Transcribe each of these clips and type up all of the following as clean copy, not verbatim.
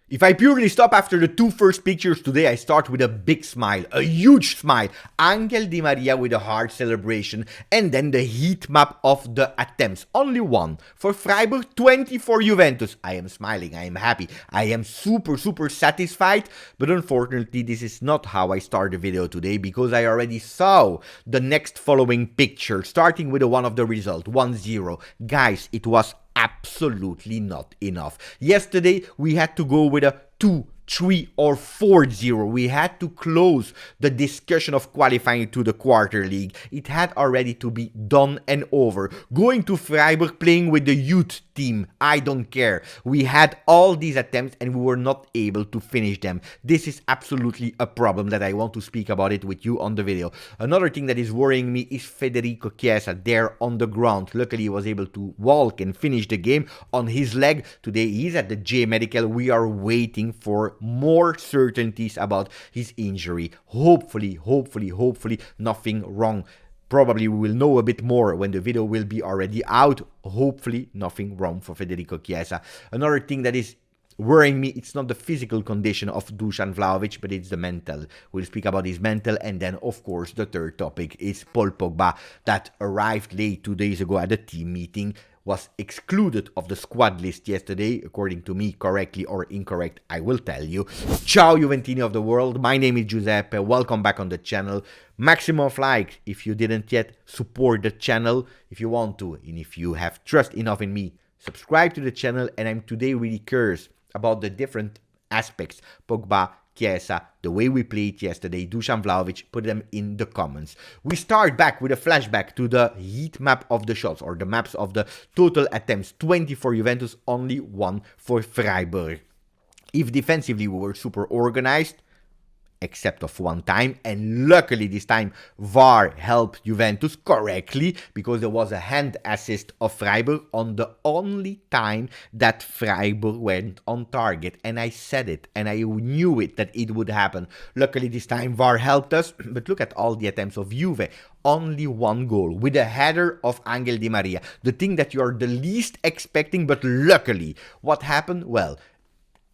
If I purely stop after the two first pictures today, I start with a big smile, a huge smile. Angel Di Maria with a heart celebration, and then the heat map of the attempts. Only one for Freiburg, 20 for Juventus. I am smiling, I am happy, I am super satisfied, but unfortunately this is not how I start the video today, because I already saw the next following picture, starting with the one of the result, 1-0. Guys, it was absolutely not enough. Yesterday we had to go with a 2, 3 or 4-0. We had to close the discussion of qualifying to the quarter league. It had already to be done and over. Going to Freiburg, playing with the youth team, I don't care. We had all these attempts and we were not able to finish them. This is absolutely a problem that I want to speak about it with you on the video. Another thing that is worrying me is Federico Chiesa there on the ground. Luckily he was able to walk and finish the game on his leg. Today he's at the J Medical. We are waiting for more certainties about his injury. Hopefully nothing wrong. Probably we will know a bit more when the video will be already out. Hopefully nothing wrong for Federico Chiesa. Another thing that is worrying me, it's not the physical condition of Dusan Vlahovic, but it's the mental. We'll speak about his mental, and then of course the third topic is Paul Pogba, that arrived late 2 days ago at the team meeting, was excluded of the squad list yesterday, according to me, correctly or incorrect, I will tell you. Ciao Juventini of the world, my name is Giuseppe, welcome back on the channel. Maximum of like if you didn't yet, support the channel if you want to, and if you have trust enough in me, subscribe to the channel. And I'm today really curious about the different aspects, Pogba, Chiesa, the way we played yesterday, Dusan Vlahovic, put them in the comments. We start back with a flashback to the heat map of the shots, or the maps of the total attempts. 20 for Juventus, only 1 for Freiburg. If defensively we were super organized, except of one time, and luckily this time VAR helped Juventus correctly, because there was a hand assist of Freiburg on the only time that Freiburg went on target, and I said it and I knew it that it would happen. Luckily this time VAR helped us, but look at all the attempts of Juve. Only one goal with a header of Angel Di Maria, the thing that you are the least expecting. But luckily what happened? Well,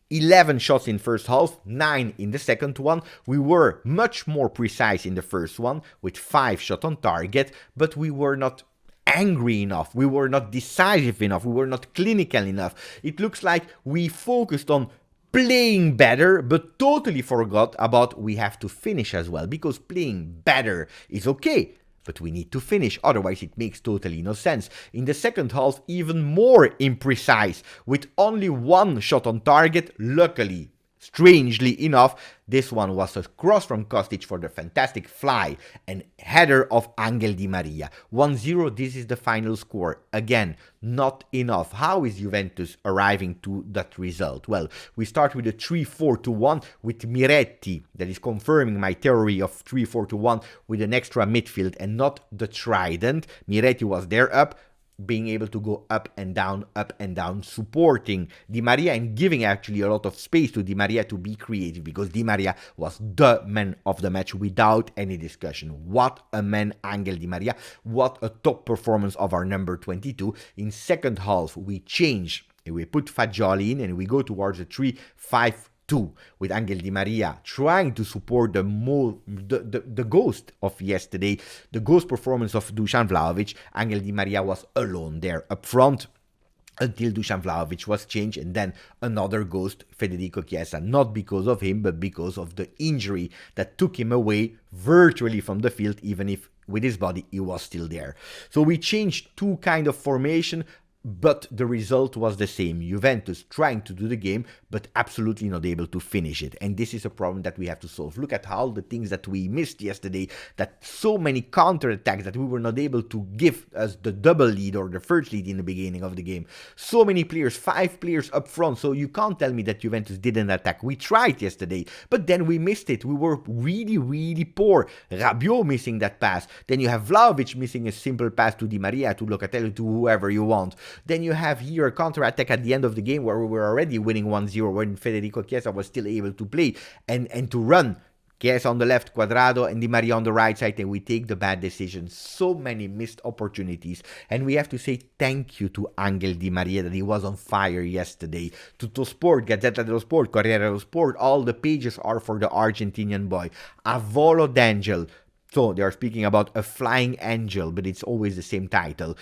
11 shots in first half, 9 in the second one. We were much more precise in the first one with 5 shots on target, but we were not angry enough. We were not decisive enough. We were not clinical enough. It looks like we focused on playing better, but totally forgot about we have to finish as well, because playing better is okay, but we need to finish, otherwise it makes totally no sense. In the second half, even more imprecise, with only 1 shot on target. Luckily, strangely enough, this one was a cross from Kostic for the fantastic fly and header of Angel Di Maria. 1-0, this is the final score. Again, not enough. How is Juventus arriving to that result? Well, we start with a 3-4-1 with Miretti, that is confirming my theory of 3-4-1 with an extra midfield and not the trident. Miretti was there up, being able to go up and down, supporting Di Maria and giving actually a lot of space to Di Maria to be creative, because Di Maria was the man of the match without any discussion. What a man, Angel Di Maria. What a top performance of our number 22. In second half, we change. We put Fagioli in and we go towards a 3-5-2 with Angel Di Maria trying to support the ghost of yesterday, the ghost performance of Dusan Vlahovic. Angel Di Maria was alone there up front until Dusan Vlahovic was changed, and then another ghost, Federico Chiesa, not because of him, but because of the injury that took him away virtually from the field, even if with his body he was still there. So we changed 2 kind of formation, but the result was the same. Juventus trying to do the game, but absolutely not able to finish it. And this is a problem that we have to solve. Look at all the things that we missed yesterday, that so many counterattacks that we were not able to give us the double lead or the first lead in the beginning of the game. So many players, 5 players up front, so you can't tell me that Juventus didn't attack. We tried yesterday, but then we missed it. We were really poor. Rabiot missing that pass. Then you have Vlahovic missing a simple pass to Di Maria, to Locatelli, to whoever you want. Then you have here a counter-attack at the end of the game where we were already winning 1-0, when Federico Chiesa was still able to play and to run. Chiesa on the left, Cuadrado and Di Maria on the right side, and we take the bad decisions. So many missed opportunities. And we have to say thank you to Angel Di Maria that he was on fire yesterday. Tutto Sport, Gazzetta dello Sport, Corriere dello Sport, all the pages are for the Argentinian boy. A volo d'angel. So they are speaking about a flying angel, but it's always the same title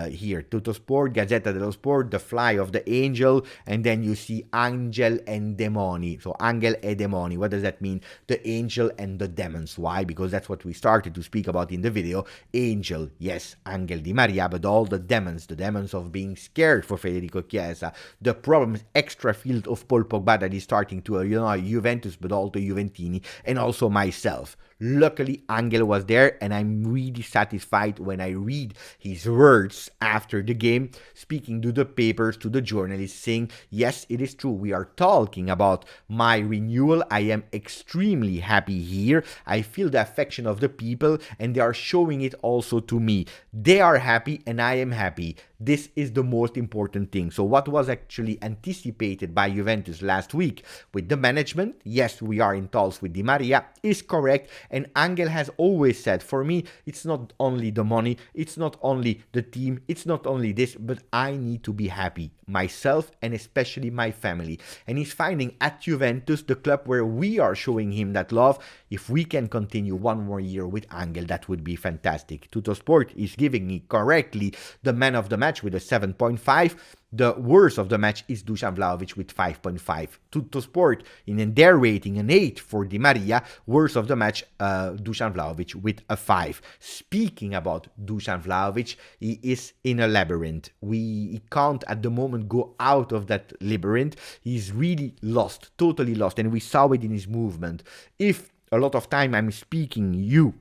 here. Tutto Sport, Gazzetta dello Sport, the fly of the angel, and then you see Angel and Demoni. So Angel e Demoni, what does that mean? The angel and the demons. Why? Because that's what we started to speak about in the video. Angel, yes, Angel Di Maria, but all the demons of being scared for Federico Chiesa, the problems, extra field of Paul Pogba that is starting to, Juventus, but also Juventini, and also myself. Luckily, Angel was there, and I'm really satisfied when I read his words after the game, speaking to the papers, to the journalists, saying, yes, it is true, we are talking about my renewal. I am extremely happy here. I feel the affection of the people, and they are showing it also to me. They are happy, and I am happy. This is the most important thing. So what was actually anticipated by Juventus last week with the management, yes, we are in talks with Di Maria, is correct. And Angel has always said, for me, it's not only the money, it's not only the team, it's not only this, but I need to be happy, myself and especially my family. And he's finding at Juventus, the club where we are showing him that love. If we can continue one more year with Angel, that would be fantastic. Tutto Sport is giving me correctly the man of the match with a 7.5. The worst of the match is Dusan Vlahovic with 5.5. Tutto Sport, in their rating, an 8 for Di Maria. Worst of the match, Dusan Vlahovic with a 5. Speaking about Dusan Vlahovic, he is in a labyrinth. He can't at the moment go out of that labyrinth. He's really lost, totally lost, and we saw it in his movement. If a lot of time I'm speaking you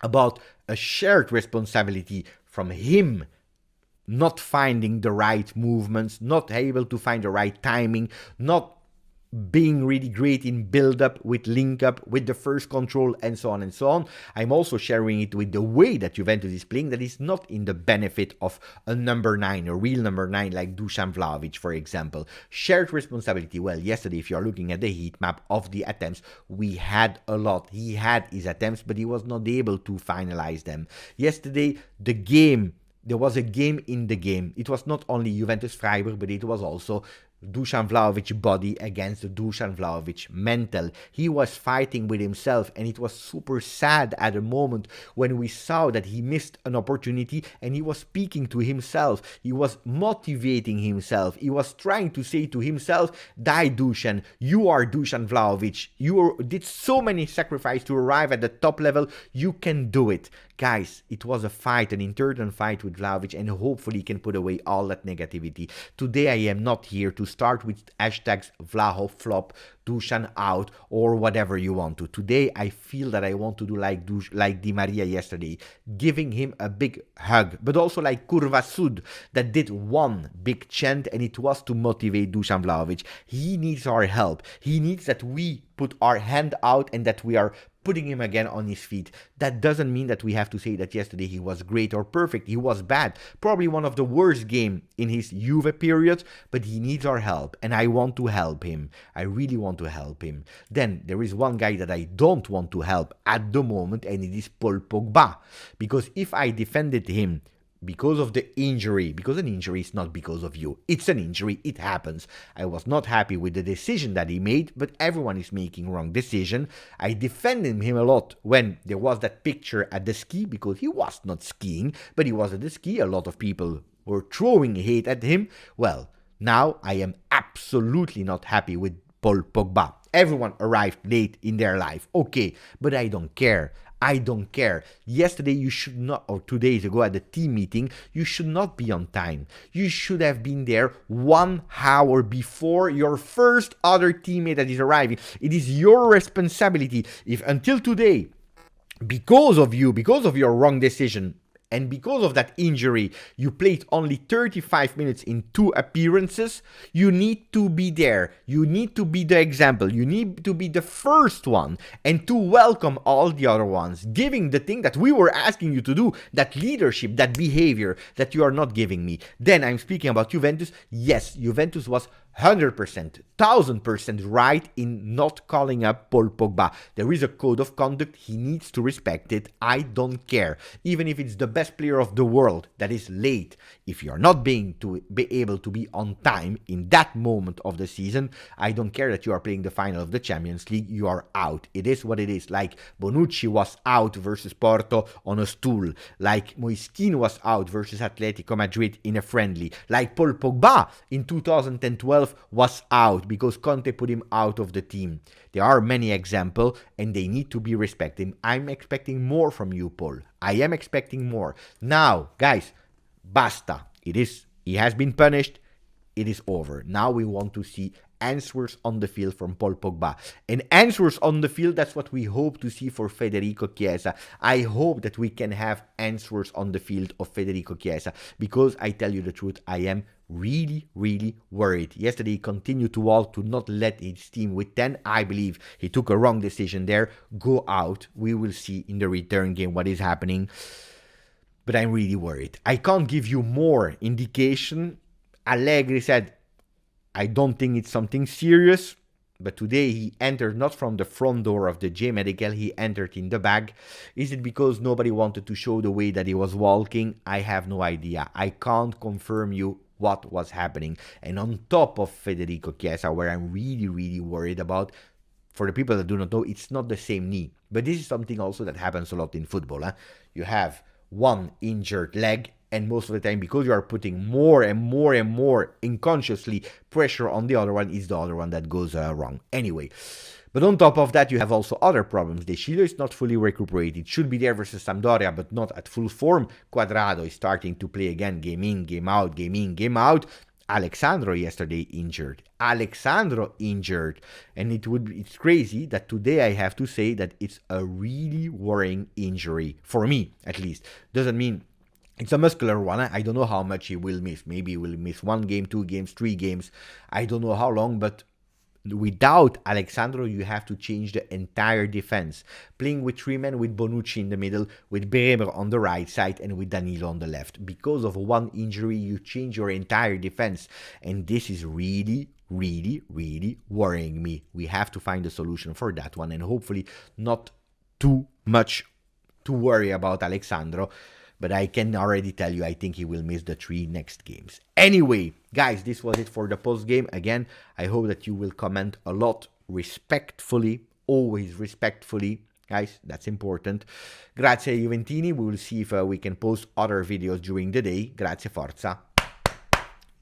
about a shared responsibility from him, not finding the right movements, not able to find the right timing, not being really great in build-up, with link-up, with the first control, and so on and so on. I'm also sharing it with the way that Juventus is playing that is not in the benefit of a number 9, a real number 9 like Dusan Vlahovic, for example. Shared responsibility. Well, yesterday, if you're looking at the heat map of the attempts, we had a lot. He had his attempts, but he was not able to finalize them. Yesterday, there was a game in the game. It was not only Juventus Freiburg, but it was also Dusan Vlahovic body against the Dusan Vlahovic mental. He was fighting with himself, and it was super sad at a moment when we saw that he missed an opportunity and he was speaking to himself. He was motivating himself. He was trying to say to himself, die Dusan, you are Dusan Vlahovic. You did so many sacrifices to arrive at the top level. You can do it. Guys, it was a fight, an internal fight with Vlahovic, and hopefully he can put away all that negativity. Today I am not here to start with hashtags Vlaho flop, Dusan out, or whatever you want to. Today I feel that I want to do like Di Maria yesterday, giving him a big hug, but also like Curva Sud that did one big chant, and it was to motivate Dusan Vlahovic. He needs our help. He needs that we put our hand out and that we are putting him again on his feet. That doesn't mean that we have to say that yesterday he was great or perfect. He was bad. Probably one of the worst games in his Juve period, but he needs our help, and I want to help him. I really want to help him. Then there is one guy that I don't want to help at the moment, and it is Paul Pogba. Because if I defended him because of the injury, because an injury is not because of you. It's an injury, it happens. I was not happy with the decision that he made, but everyone is making wrong decision. I defended him a lot when there was that picture at the ski, because he was not skiing, but he was at the ski. A lot of people were throwing hate at him. Well, now I am absolutely not happy with Paul Pogba. Everyone arrived late in their life, okay, but I don't care. I don't care. Yesterday you should not, or 2 days ago at the team meeting, you should not be on time. You should have been there 1 hour before your first other teammate that is arriving. It is your responsibility. If until today, because of you, because of your wrong decision, and because of that injury, you played only 35 minutes in 2 appearances, you need to be there. You need to be the example. You need to be the first one and to welcome all the other ones, giving the thing that we were asking you to do, that leadership, that behavior that you are not giving me. Then I'm speaking about Juventus. Yes, Juventus was 100%, 1000% right in not calling up Paul Pogba. There is a code of conduct. He needs to respect it. I don't care. Even if it's the best player of the world that is late. If you're not being able to be on time in that moment of the season, I don't care that you are playing the final of the Champions League. You are out. It is what it is. Like Bonucci was out versus Porto on a stool. Like Moiskin was out versus Atletico Madrid in a friendly. Like Paul Pogba in 2012 was out because Conte put him out of the team. There are many examples and they need to be respected. I'm expecting more from you, Paul. I am expecting more. Now, guys, basta. He has been punished. It is over. Now we want to see answers on the field from Paul Pogba. And answers on the field, that's what we hope to see for Federico Chiesa. I hope that we can have answers on the field of Federico Chiesa, because I tell you the truth, I am really, really worried. Yesterday he continued to walk to not let his team with 10. I believe he took a wrong decision there. Go out. We will see in the return game what is happening. But I'm really worried. I can't give you more indication. Allegri said, I don't think it's something serious. But today he entered not from the front door of the J Medical, he entered in the back. Is it because nobody wanted to show the way that he was walking? I have no idea. I can't confirm you what was happening. And on top of Federico Chiesa, where I'm really, really worried about, for the people that do not know, it's not the same knee. But this is something also that happens a lot in football. You have one injured leg, and most of the time, because you are putting more and more and more unconsciously pressure on the other one, is the other one that goes wrong. Anyway, but on top of that, you have also other problems. De Sciglio is not fully recuperated. Should be there versus Sampdoria, but not at full form. Quadrado is starting to play again, game in, game out, game in, game out. Alexandro yesterday injured. Alexandro injured. And it's crazy that today I have to say that it's a really worrying injury. For me, at least. Doesn't mean it's a muscular one. I don't know how much he will miss. Maybe he will miss 1 game, 2 games, 3 games. I don't know how long, but without Alexandro, you have to change the entire defense. Playing with 3 men, with Bonucci in the middle, with Bremer on the right side, and with Danilo on the left. Because of one injury, you change your entire defense. And this is really, really, really worrying me. We have to find a solution for that one. And hopefully not too much to worry about Alexandro. But I can already tell you, I think he will miss the 3 next games. Anyway, guys, this was it for the post-game. Again, I hope that you will comment a lot respectfully, always respectfully. Guys, that's important. Grazie Juventini. We will see if we can post other videos during the day. Grazie, forza.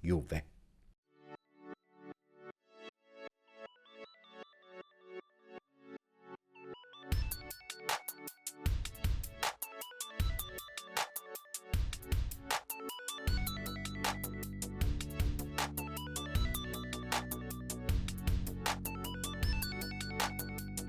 Juve.